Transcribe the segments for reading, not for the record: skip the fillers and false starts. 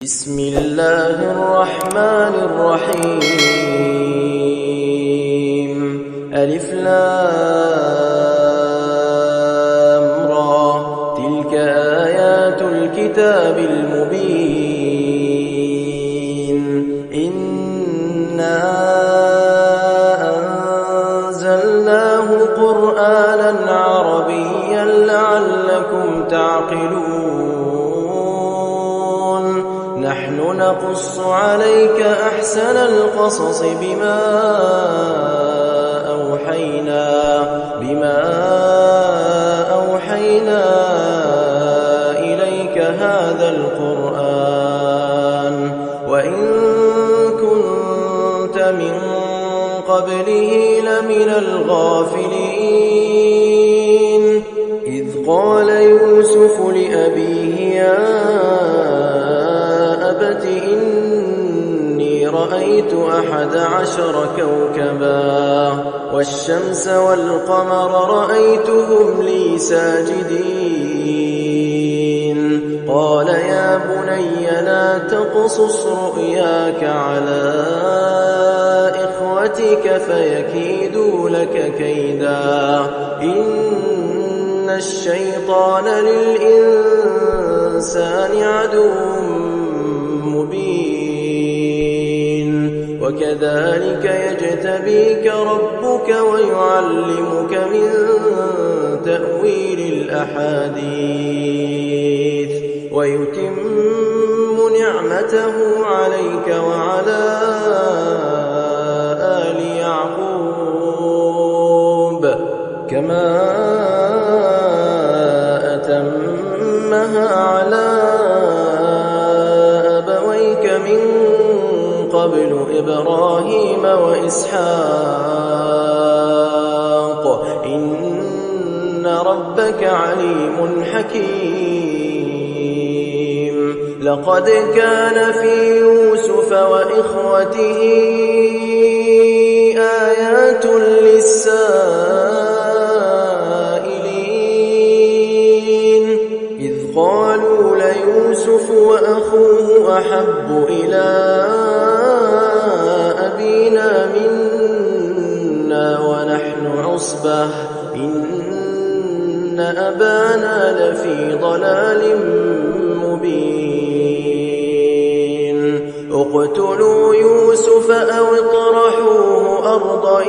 بسم الله الرحمن الرحيم ألف لام را تلك آيات الكتاب المبين إنا أنزلناه قرآنا عربيا لعلكم تعقلون نحن نقص عليك أحسن القصص بما أوحينا إليك هذا القرآن وإن كنت من قبله لمن الغافلين إذ قال يوسف لأبيه يا أبت إني رأيت 11 كوكبا والشمس والقمر رأيتهم لي ساجدين قال يا بني لا تقصص رؤياك على إخوتك فيكيدوا لك كيدا إن الشيطان للإنسان عدو مبين وكذلك يجتبيك ربك ويعلمك من تأويل الأحاديث ويتم نعمته عليك وعلى آل يعقوب كما أتمها على أبويك من قبل إبراهيم وإسحاق إن ربك عليم حكيم لقد كان في يوسف وإخوته آيات للسائلين إذ قالوا ليوسف وأخوه أحب إلى أبينا منا ونحن عصبة إن أبانا لفي ضلال مبين اقتلوا يوسف أو اطرحوه أرضا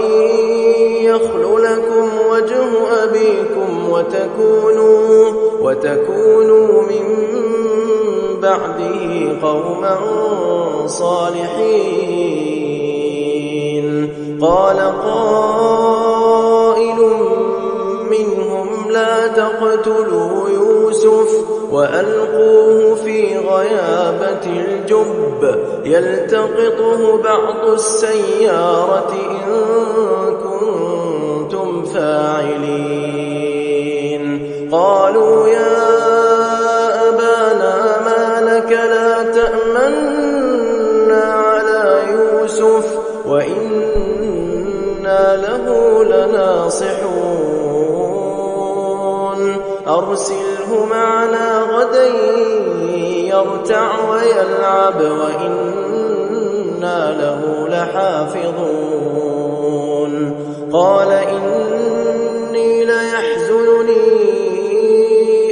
يخل لكم وجه أبيكم وتكونوا من بعده قوما صالحين قال قائل منهم لا تقتلوا يوسف وألقوه في غيابة الجب يلتقطه بعض السيارة إن كنتم فاعلين قالوا يا أبانا ما لك لا تأمنا على يوسف وإنا له لناصحون أرسله معنا غدا يرتع ويلعب وإنا له لحافظون قال إني ليحزنني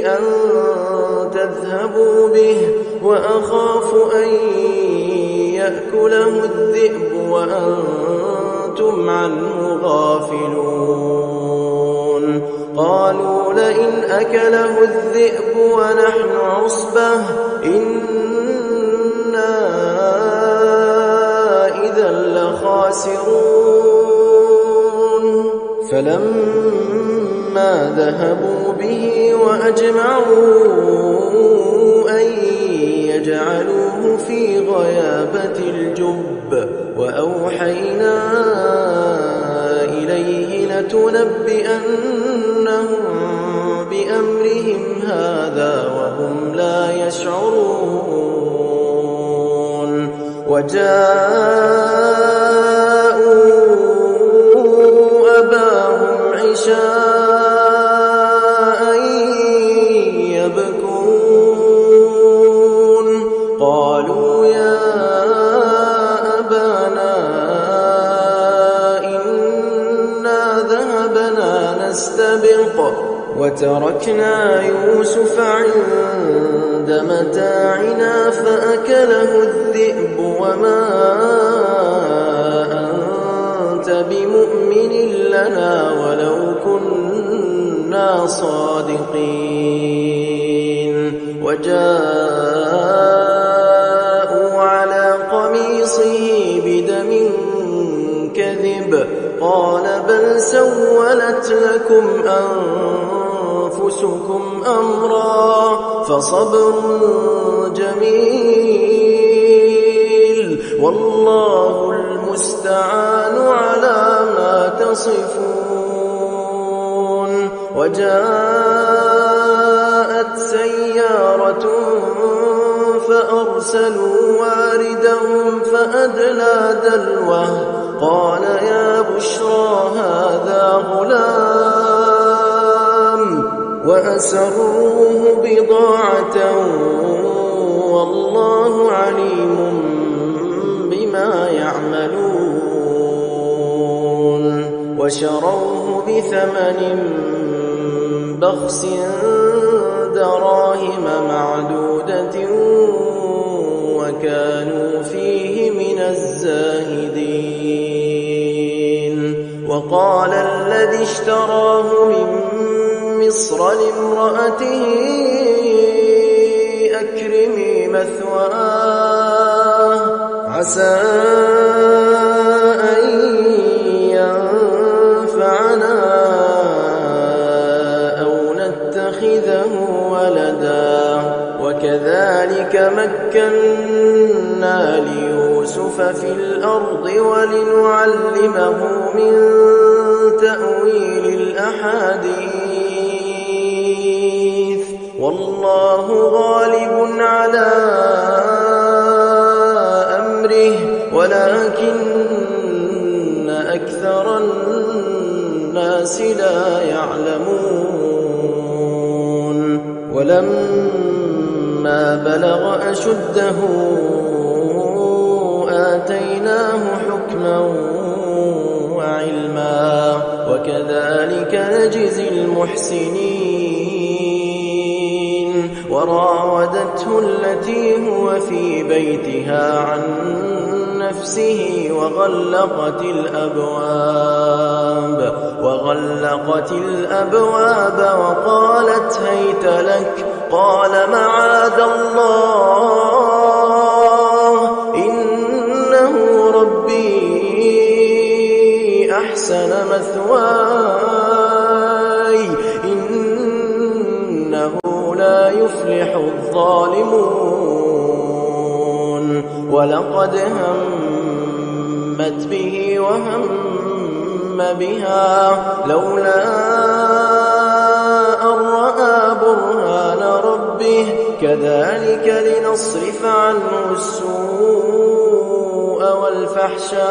أن تذهبوا به وأخاف أن يأكله الذئب وأنتم عنه غافلون قالوا لئن أكله الذئب ونحن عصبة إنا إذا لخاسرون فلما ذهبوا به وأجمعوا أن يجعلوه في غيابة الجب وأوحينا إليه لتنبئنهم بأمرهم هذا وهم لا يشعرون وجاءوا أباهم عشاء يبكون قالوا قالوا يا أبانا إنا ذهبنا نستبق وتركنا يوسف عند متاعنا فأكله الذئب وما أنت بمؤمن لنا ولو كنا صادقين وجاءوا على قميصه بدم كذب قال بل سولت لكم أنفسكم أمرا فصبر جميل والله المستعان على ما تصفون وجاءت سيارة فأرسلوا واردهم فأدلى دلوه قال يا بشرى هذا غلام وأسروه بضاعة والله عليم بما يعملون وشروه بثمن بخس دراهم معدودة وكانوا فيه من الزاهدين وقال الذي اشتراه من مصر لامرأته أكرمي مثواه عسى أن ينفعنا أو نتخذه ولدا وكذلك مكنا ليوسف في الأرض ولنعلمه من تأويل الأحاديث والله غالب على أمره ولكن أكثر الناس لا يعلمون ولما بلغ أشده آتيناه حكما وعلما وكذلك نجزي المحسنين وراودته التي هو في بيتها عن نفسه وغلقت الأبواب وقالت هيت لك قال معاذ الله إنه ربي أحسن مثواي إنه لا يفلح الظالمون ولقد همت به وهم بها لولا أن رأى برهان ربه كذلك لنصرف عنه السوء والفحشاء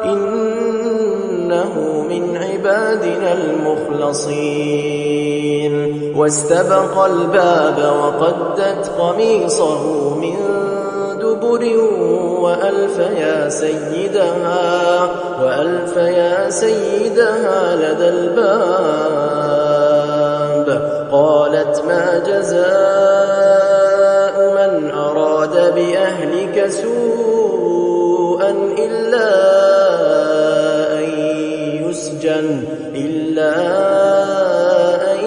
إنه من عبادنا المخلصين واستبق الباب وقدت قميصه من دبر وألف يا سيدها لدى الباب قالت ما جزاء من أراد بأهلك سوءا إلا أن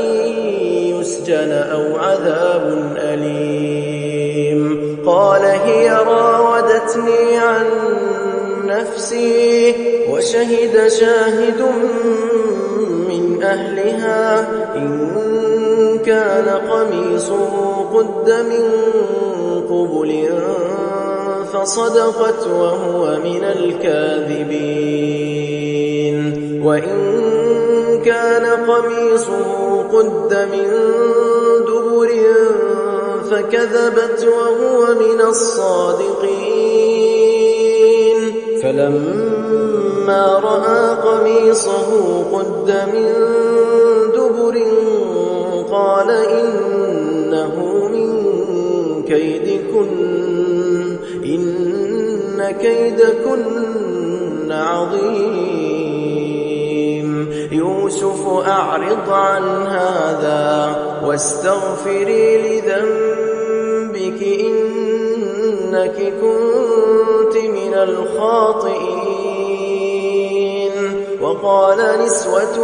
يسجن أو عذاب أليم قال هي راودتني عن نفسي وشهد شاهد من أهلها إن كان قميصه قد من قبل فصدقت وهو من الكاذبين وإن كان قميصه قد من دبر فكذبت وهو من الصادقين فلما رأى قميصه قد من دبر قال إنه من كيدكن إن كيدكن عظيم. يوسف أعرض عن هذا واستغفري لذنبك إنك كنت من الخاطئين. وقال نسوة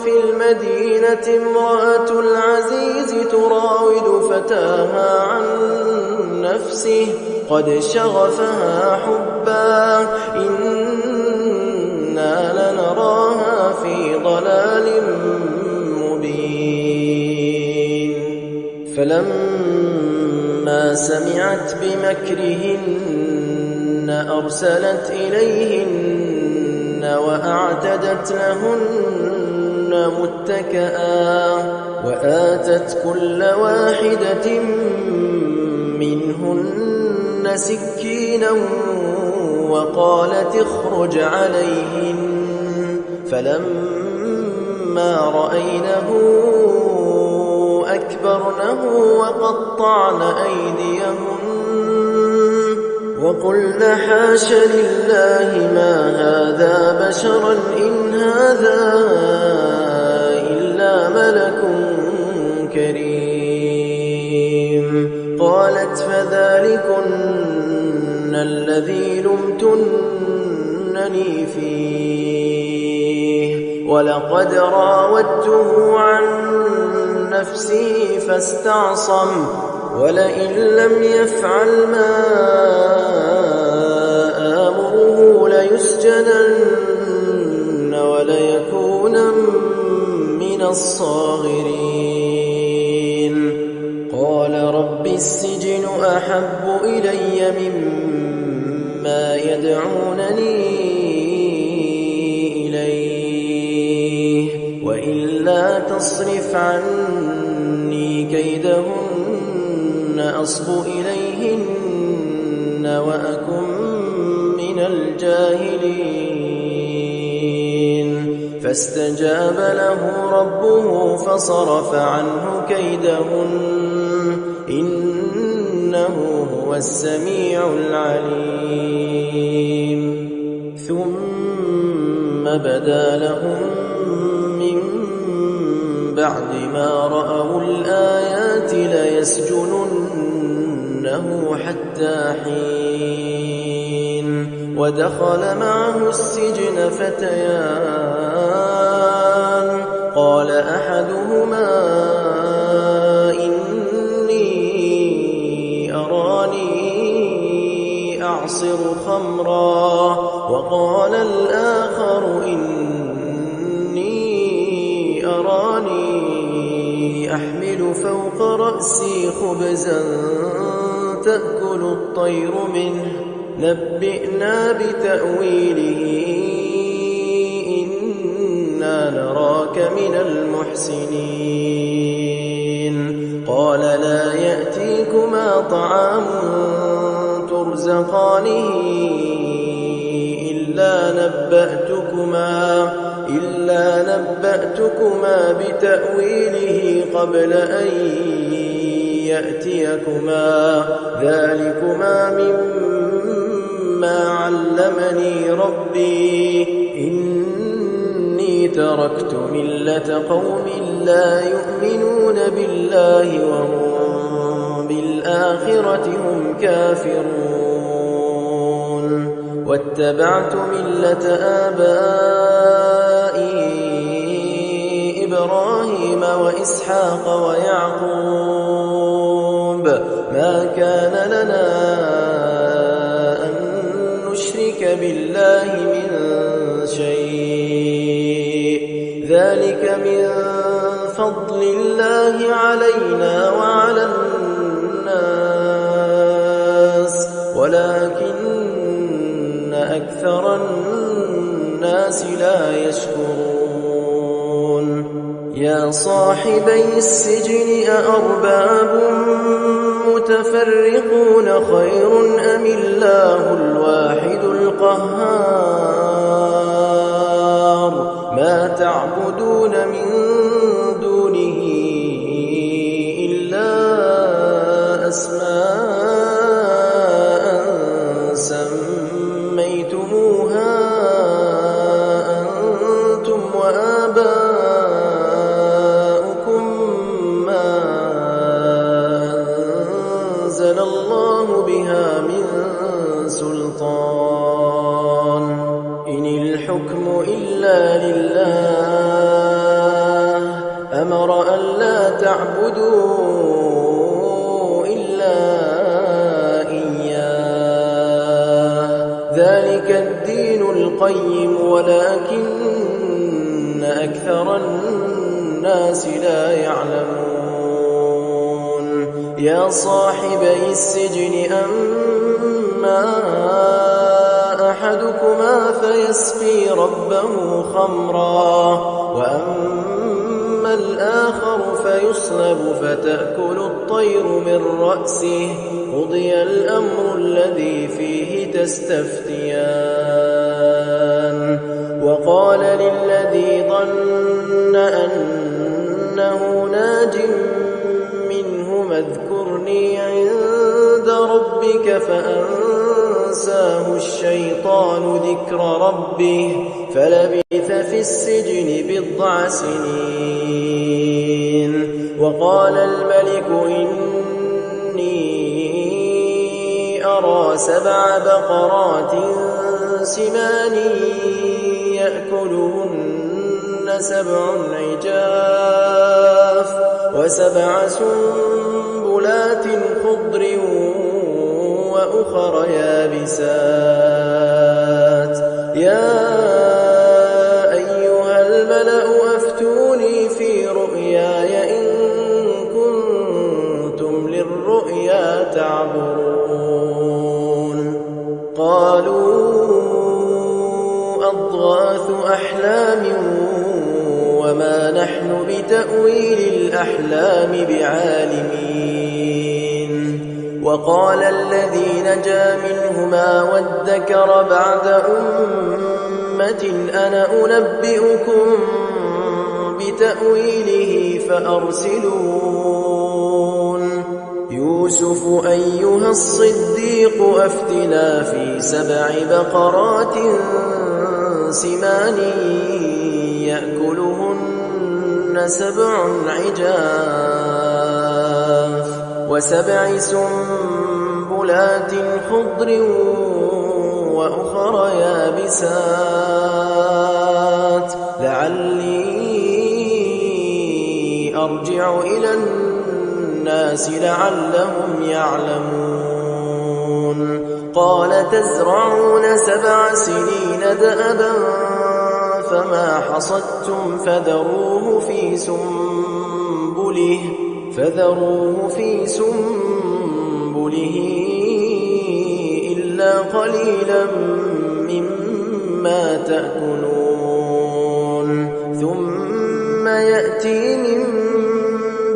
في المدينة امرأة العزيز تراود فتاها عن نفسه قد شغفها حبا إنا لنراها في ضلال مبين. فلما سمعت بمكرهن أرسلت إليهن وأعتدت لهن متكئا وآتت كل واحدة منهن سكينا وقالت اخرج عليهن. فلما رأينه أكبرنه وقطعن أيديهن وقلن حاش لله ما هذا بشرا إن هذا إلا ملك كريم. قالت فذلكن الذي لمتنني فيه ولقد راودته عن نفسه فاستعصم ولئن لم يفعل ما آمره ليسجنن وليكونا من الصاغرين. قال رب السجن أحب إلي مما يدعونني إليه وإلا تصرف عني كيدهن أصب إليهن وأكن من الجاهلين. فاستجاب له ربه فصرف عنه كيدهن إنه هو السميع العليم. ثم بدا لهم من بعد ما رأوا الآيات ليسجننه حتى حين. ودخل معه السجن فتيان قال أحدهما إني أراني أعصر خمرا وقال الآخر إني أراني أحمل فوق رأسي خبزا تأكل الطير منه نبئنا بتأويله إنا نراك من المحسنين. قال لا يأتيكما طعام ترزقانه إلا نبأتكما بتأويله قبل أن يأتيكما ذلكما مما علمني ربي إني تركت ملة قوم لا يؤمنون بالله وهم بالآخرة هم كافرون واتبعت ملة آبائي إبراهيم وإسحاق ويعقوب ما كان لنا أن نشرك بالله من شيء ذلك من فضل الله علينا وعلى الناس ولكن أكثر الناس لا يشكرون. يا صاحبي السجن أأرباب متفرقون خير أم الله الواحد القهار ما تعبدون من دونه إلا أسماء أنزل الله بها من سلطان إن الحكم إلا لله أمر ألا تعبدوا إلا إياه ذلك الدين القيم ولكن أكثر الناس لا يعلمون يا صاحبي السجن أما أحدكما فيسقي ربه خمرا وأما الآخر فيصلب فتأكل الطير من رأسه قضي الأمر الذي فيه تستفتيان وقال للذي ظن أنه ناج منهما اذكرني عند ربك فأنساه الشيطان ذكر ربه فلبث في السجن بضع سنين وقال الملك إني أرى 7 بقرات سمان يأكلهن 7 عجاف و7 سنبلات خضر وأخر يابسات يا أيها الملأ أفتوني في رؤياي إن كنتم للرؤيا تعبرون قالوا أضغاث أحلام وما نحن بتأويل الأحلام بعالمين وقال الذي نجا منهما وادكر بعد أمة أنا أنبئكم بتأويله فأرسلون يوسف أيها الصديق أفتنا في 7 بقرات سمان يأكلهن 7 عجاف و7 سنبلات خضر وأخر يابسات لعلي أرجع إلى الناس لعلهم يعلمون قال تزرعون 7 سنين دأبا فما حصدتم فذروه في سنبله إلا قليلا مما تأكلون ثم يأتي من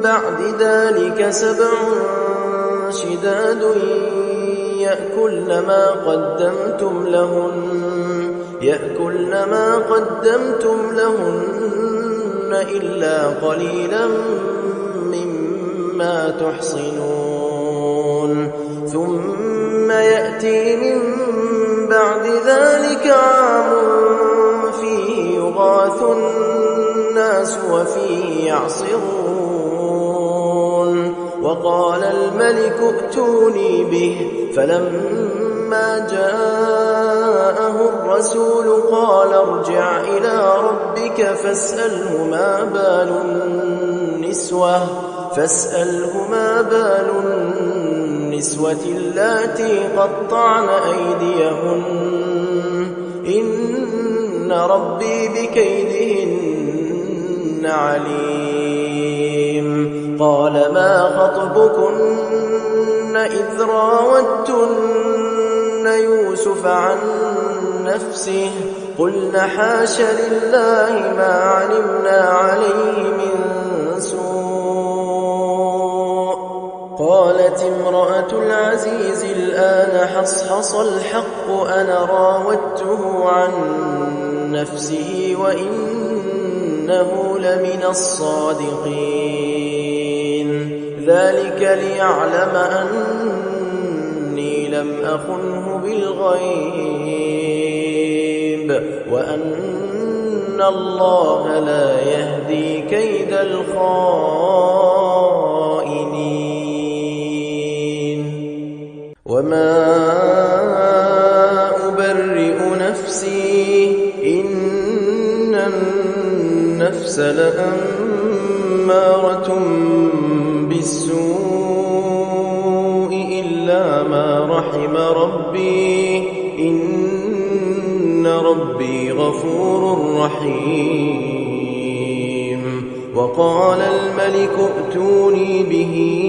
بعد ذلك 7 شداد يأكلن ما قدمتم لهن إلا قليلا مما تحصنون ثم يأتي من بعد ذلك عام فيه يغاث الناس وفيه يعصرون وقال الملك ائتوني به فلما جاءه الرسول قال ارجع إلى ربك فاسأله ما بال النسوة اللاتي قطعن أيديهن إن ربي بكيدهن عليم قال ما خطبكن إذ راوتن يوسف عن نفسه قلن حاش لله ما علمنا عليه من سوء قالت امرأة العزيز الآن حصحص الحق أنا راودته عن نفسه وإنه لمن الصادقين ذلك ليعلم أني لم أخنه بالغيب وأن الله لا يهدي كيد الخائنين وما أبرئ نفسي إن النفس لأمارة بالسوء إلا ما رحم ربي إن ربي غفور رحيم. وقال الملك ائتوني به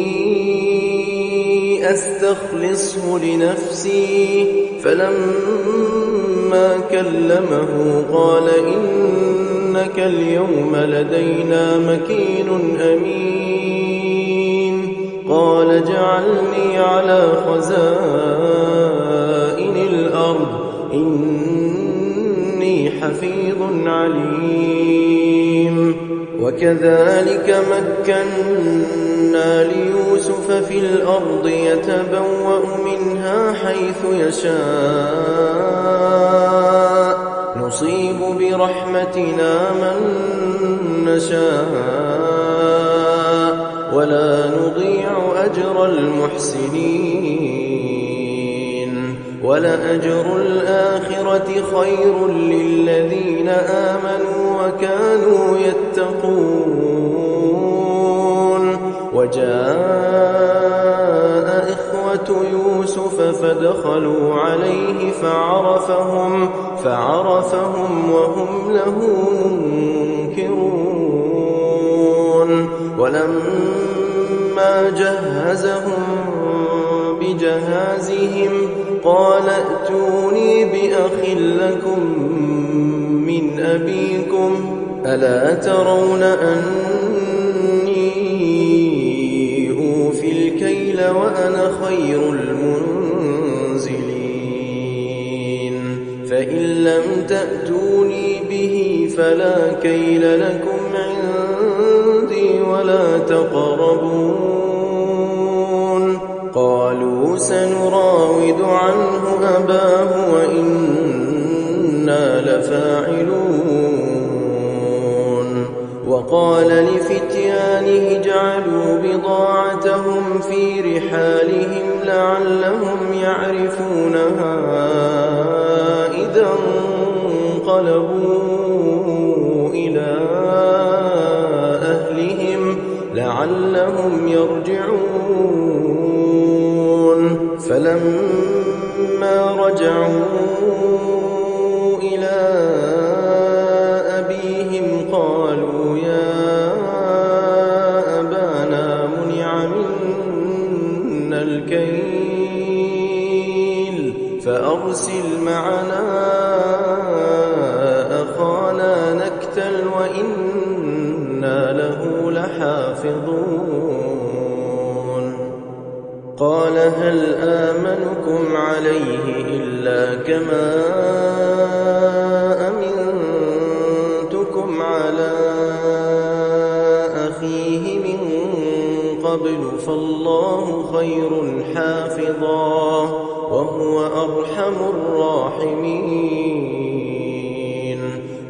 أستخلصه لنفسي فلما كلمه قال إنك اليوم لدينا مكين أمين. قال اجعلني على خزائن الأرض إني حفيظ عليم. وكذلك مكنا ليوسف في الأرض يتبوأ منها حيث يشاء نصيب برحمتنا من نشاء ولا نضيع أجر المحسنين. ولأجر الآخرة خير للذين آمنوا وكانوا يتقون. وجاء إخوة يوسف فدخلوا عليه فعرفهم وهم له منكرون. ولما جهزهم بجهازهم قال ائتوني بأخ لكم من أبيكم ألا ترون أني أوفي الكيل وأنا خير المنزلين. فإن لم تأتوني به فلا كيل لكم عندي ولا تقربون. قالوا سنراود عنه أباه وإنا لفاعلون. وقال لفتيانه اجعلوا بضاعتهم في رحالهم لعلهم يعرفونها إذا انقلبوا إلى أهلهم لعلهم يرجعون. فلما رجعوا إلى أبيهم قالوا يا أبانا منع منا الكيل فأرسل معنا أخانا نكتل وإنا له لحافظون. قال هل آمنكم عليه إلا كما أمنتكم على أخيه من قبل فالله خير حافظا وهو أرحم الراحمين.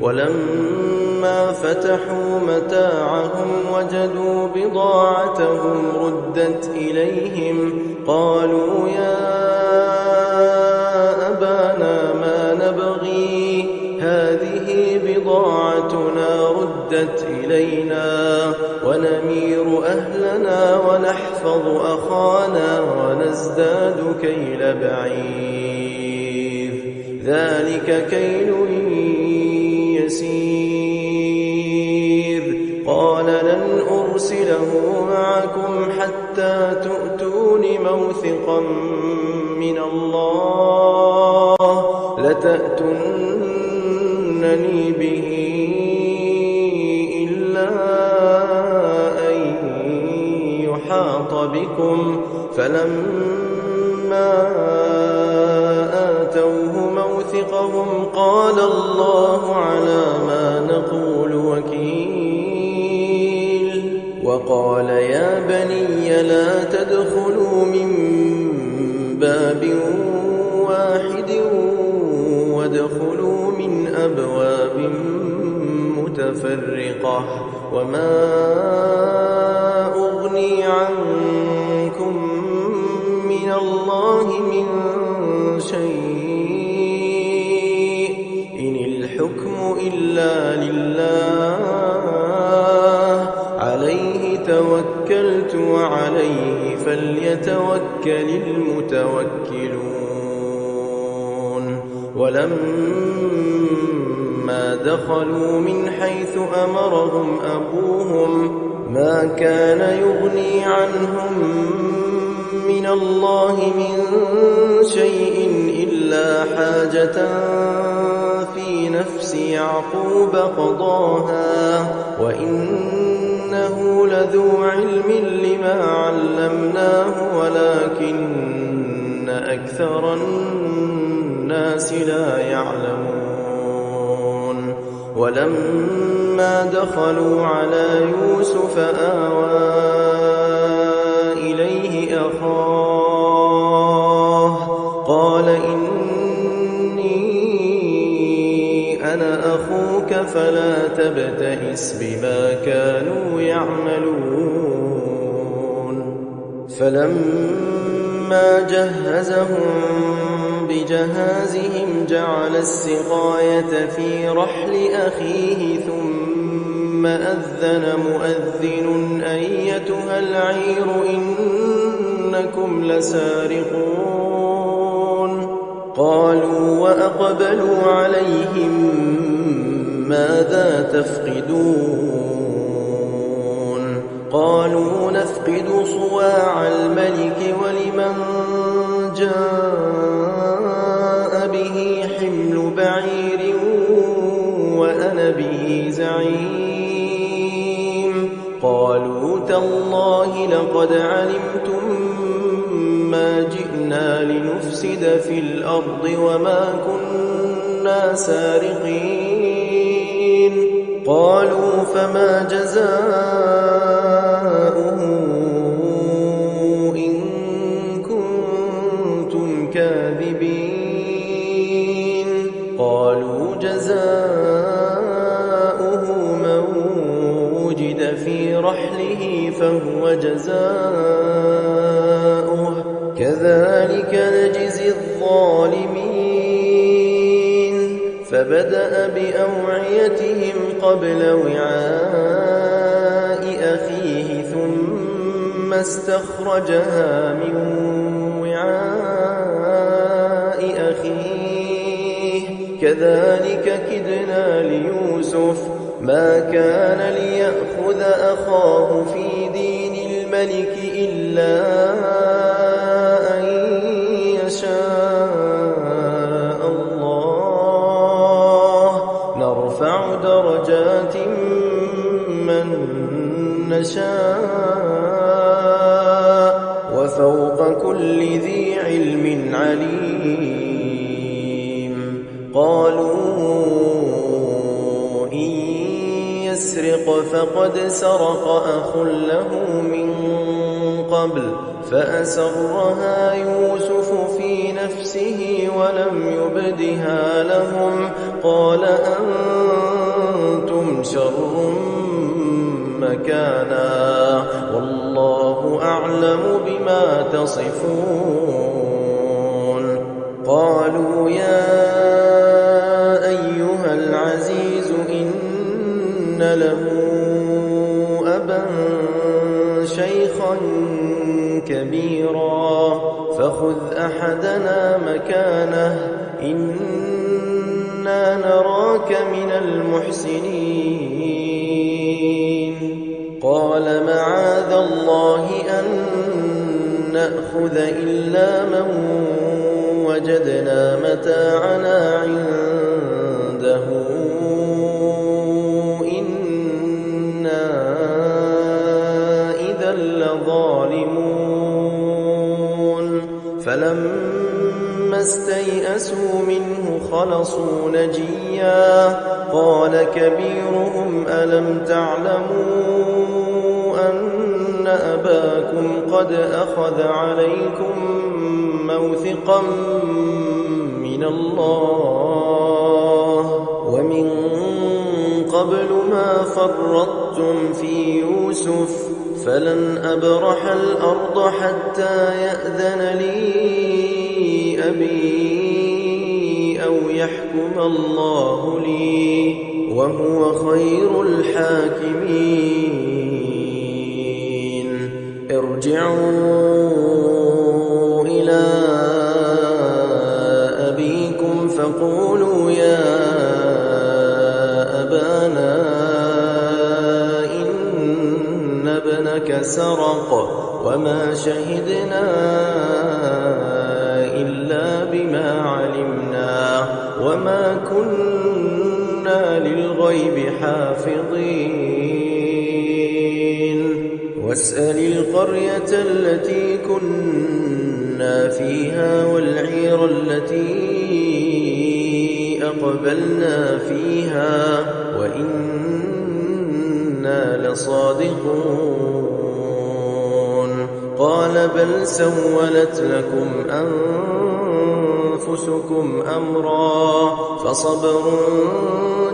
ولما فتحوا متاعهم وجدوا بضاعتهم ردت إليهم قالوا يا أبانا ما نبغي هذه بضاعتنا ردت إلينا ونمير أهلنا ونحفظ أخانا ونزداد كيل بعير ذلك كيل يسير. قال لن أرسله معكم حتى تؤتون موثقا من الله لتأتونني به إلا أن يحاط بكم. فلما آتوه موثقهم قال الله على ما نقول وكيل. وقال يا بني لا تدخلوا من باب واحد وادخلوا من أبواب متفرقة وما أغني عنكم من من الله من شيء إن الحكم إلا لله عليه توكلت وعليه فليتوكل المتوكلون ولما دخلوا من حيث أمرهم أبوهم ما كان يغني عنهم من الله من شيء إلا حاجة في نفس يعقوب قضاها وإنه لذو علم لما علمناه ولكن أكثر الناس لا يعلمون ولما دخلوا على يوسف آوى إليه أخاه قال إني أنا أخوك فلا تبتئس بما كانوا يعملون فلما جهزهم بجهازهم جعل السقاية في رحل أخيه ثم أذن مؤذن أيتها العير إنكم لسارقون قالوا وأقبلوا عليهم ماذا تفقدون قالوا نفقد صواع الملك ولمن جاء به حمل بعير وأنا به زعيم قالوا تالله لقد علمتم ما جئنا لنفسد في الأرض وما كنا سارقين قالوا فما جزاؤه إن كنتم كاذبين قالوا جزاؤه من وجد في رحله فهو جزاؤه كذلك نجزي الظالمين فبدأ بأوعيتهم قبل وعاء أخيه ثم استخرجها من وعاء أخيه كذلك كدنا ليوسف ما كان ليأخذ أخاه في دين الملك إلا أن يشاء الله نرفع درجات من نشاء وفوق كل ذي علم عليم قالوا إن يسرق فقد سرق أخ له من قبل فأسرها يوسف في نفسه ولم يبدها لهم قال أنتم شر مكانا والله أعلم بما تصفون قالوا يا أيها العزيز إن له أبا شيخا كبيرا فخذ أحدنا مكانه إنا نراك من المحسنين قال معاذ الله أن نأخذ إلا من وجدنا متاعنا عنده إنا إذا لظالمون فلما استيئسوا منه خلصوا نجيا قال كبيرهم ألم تعلموا أن أباكم قد أخذ عليكم موثقا من الله ومن قبل ما فرطتم في يوسف فلن أبرح الأرض حتى يأذن لي بي أو يحكم الله لي وهو خير الحاكمين ارجعوا إلى أبيكم فقولوا يا أبانا إن ابنك سرق وما شهدنا إلا بما علمنا وما كنا للغيب حافظين واسأل القرية التي كنا فيها والعير التي أقبلنا فيها وإنا لصادقون قال بل سولت لكم أنفسكم أمرا فصبر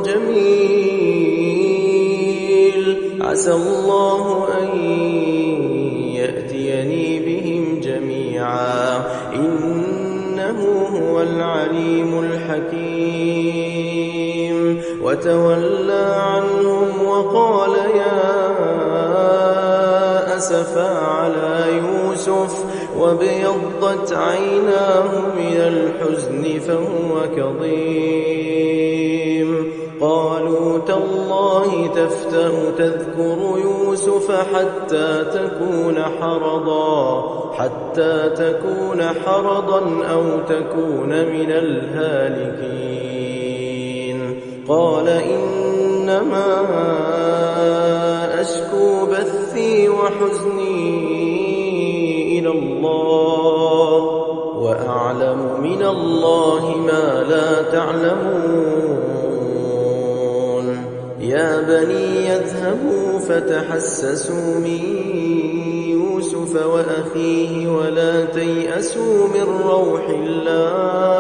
جميل عسى الله أن يأتيني بهم جميعا إنه هو العليم الحكيم وتولى عنهم وقال يا أسفا على يوسف وابيضت عيناه من الحزن فهو كظيم قالوا تالله تفتأ تذكر يوسف حتى تكون حرضا أو تكون من الهالكين قال إنما أشكو بثي وحزني إلى الله وأعلم من الله ما لا تعلمون يا بني يذهبوا فتحسسوا من يوسف وأخيه ولا تيأسوا من روح الله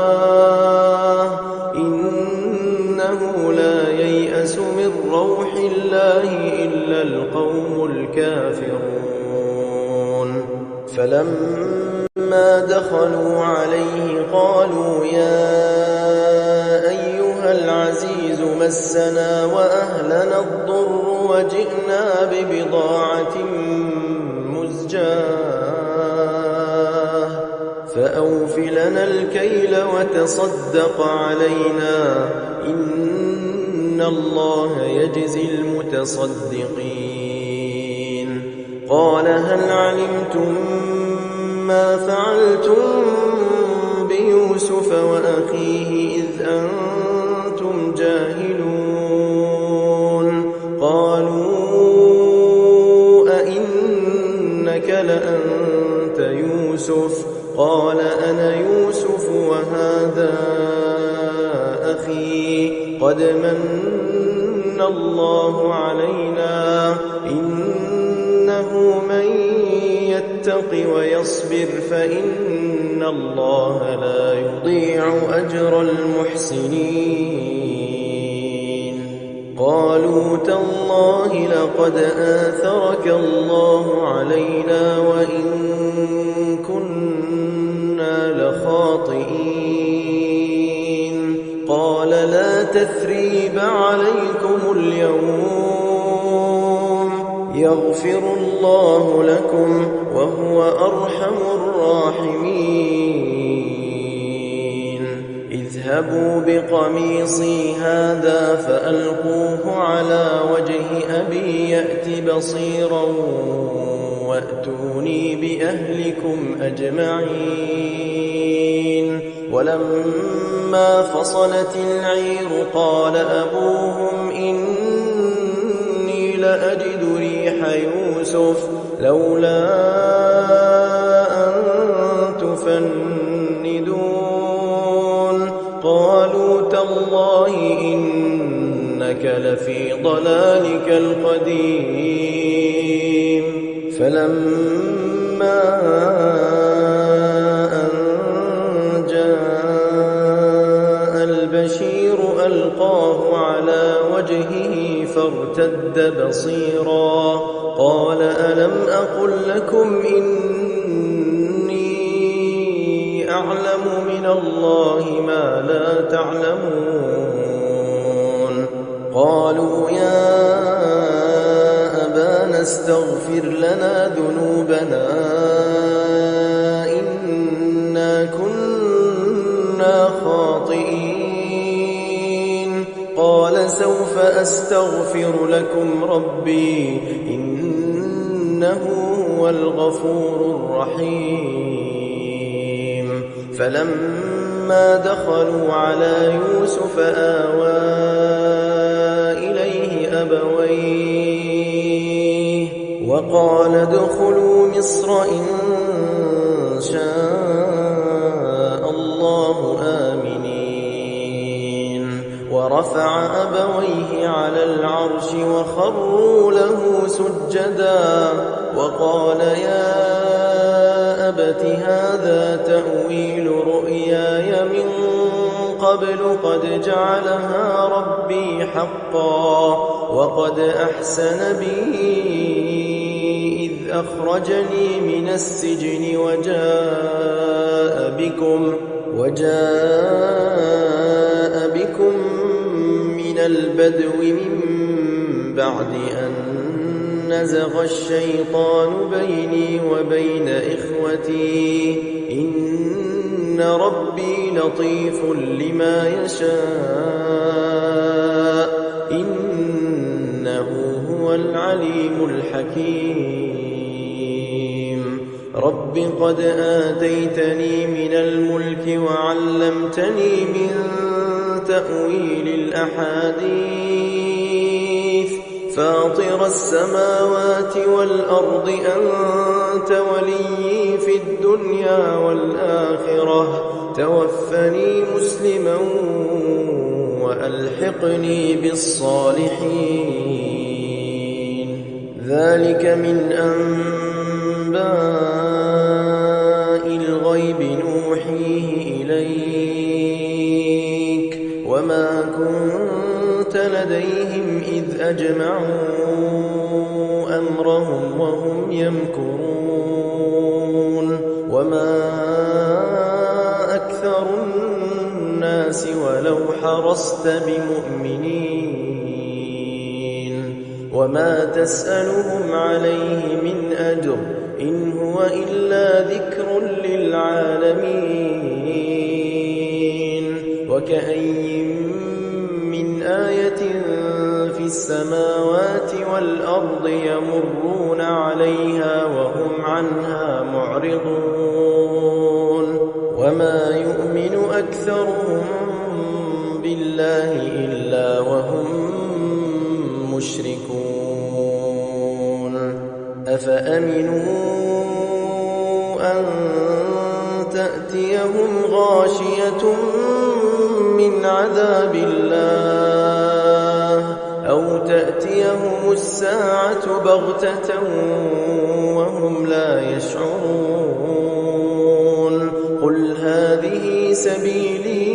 إنه لا ييأس من روح الله إلا القوم الكافرون فلما دخلوا عليه قالوا يا أيها العزيز مسنا وأهلنا الضر وجئنا ببضاعة مزجاة فأوف لنا الكيل وتصدق علينا إن الله يجزي المتصدقين قال هل علمتم ما فعلتم بيوسف وأخيه إذ أنتم جاهلون قالوا أئنك لأنت يوسف قال أنا يوسف وهذا أخي قد من الله علينا إنه من يتق ويصبر فإن الله لا يضيع أجر المحسنين قالوا تالله لقد آثرك الله علينا وإن كنا لخاطئين قال لا تثريب عليكم اليوم يغفر الله لكم وهو أرحم الراحمين اذهبوا بقميصي هذا فألقوه على وجه أبي يأت بصيرا وأتوني بأهلكم أجمعين ولما فصلت العير قال أبوهم إني لأجد ريح يوسف لولا أن تفندون قالوا تالله إنك لفي ضلالك القديم فلما أن جاء البشير ألقاه على وجهه فارتد بصيرا قال ألم أقل لكم إني أعلم من الله ما لا تعلمون قالوا يا أبانا استغفر لنا ذنوبنا إنا كنا خاطئين قال سوف أستغفر لكم ربي إنه هو الغفور الرحيم فلما دخلوا على يوسف آوى إليه أبويه وقال ادخلوا مصر إن شاء الله آمنين ورفع أبويه على العرش وخروا له سجدا وقال يا أبت هذا تأويل رؤياي من قبل قد جعلها ربي حقا وقد أحسن بي إذ أخرجني من السجن وجاء بكم من البدو من بعد أن نزغ الشيطان بيني وبين إخوتي إن ربي لطيف لما يشاء إنه هو العليم الحكيم رب قد آتيتني من الملك وعلمتني من تأويل الأحاديث فاطر السماوات والأرض أنت وليي في الدنيا والآخرة توفني مسلما وألحقني بالصالحين ذلك من أنباء الغيب نوحيه إليك وما كنت لديهم إذ أجمعوا أمرهم وهم يمكرون وما أكثر الناس ولو حرصت بمؤمنين وما تسألهم عليه من أجر إن هو إلا ذكر للعالمين وكأي من آية في السماوات والأرض يمرون عليها وهم عنها معرضون وما يؤمن أكثرهم بالله إلا وهم مشركون أفأمنوا أن تأتيهم غاشية من عذاب الله أو تأتيهم الساعة بغتة وهم لا يشعرون قل هذه سبيلي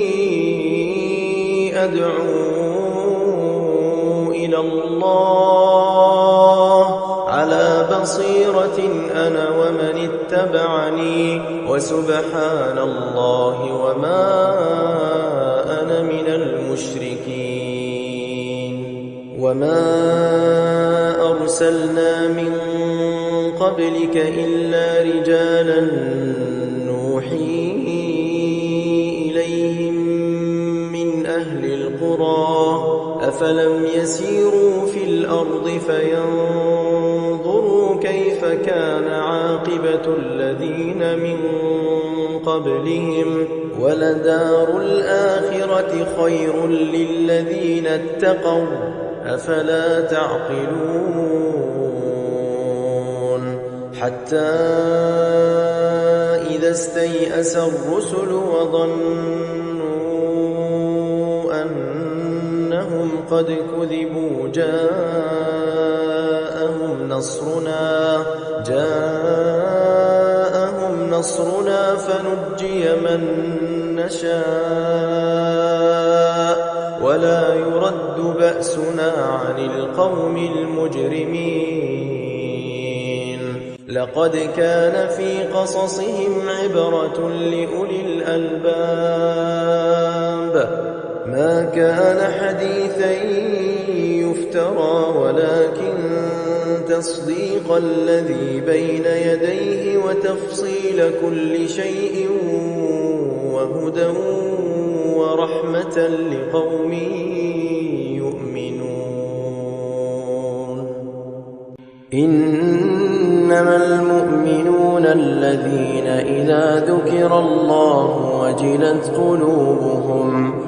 أدعو إلى الله على بصيرة أنا ومن اتبعني وسبحان الله وما أنا من المشركين وما أرسلنا من قبلك إلا رجالا نوحي إليهم من أهل القرى أفلم يسيروا في الأرض فينظروا كيف كان عاقبة الذين من قبلهم ولدار الآخرة خير للذين اتقوا أفلا تعقلون حتى إذا استيأس الرسل وظنوا أنهم قد كذبوا جاءهم نصرنا فنجي من نشاء ولا يرد بأسنا عن القوم المجرمين لقد كان في قصصهم عبرة لأولي الألباب ما كان حديثا يفترى ولكن تصديق الذي بين يديه وتفصيل كل شيء وهدى ورحمة لقوم يؤمنون. إنما المؤمنون الذين إذا ذكر الله وجلت قلوبهم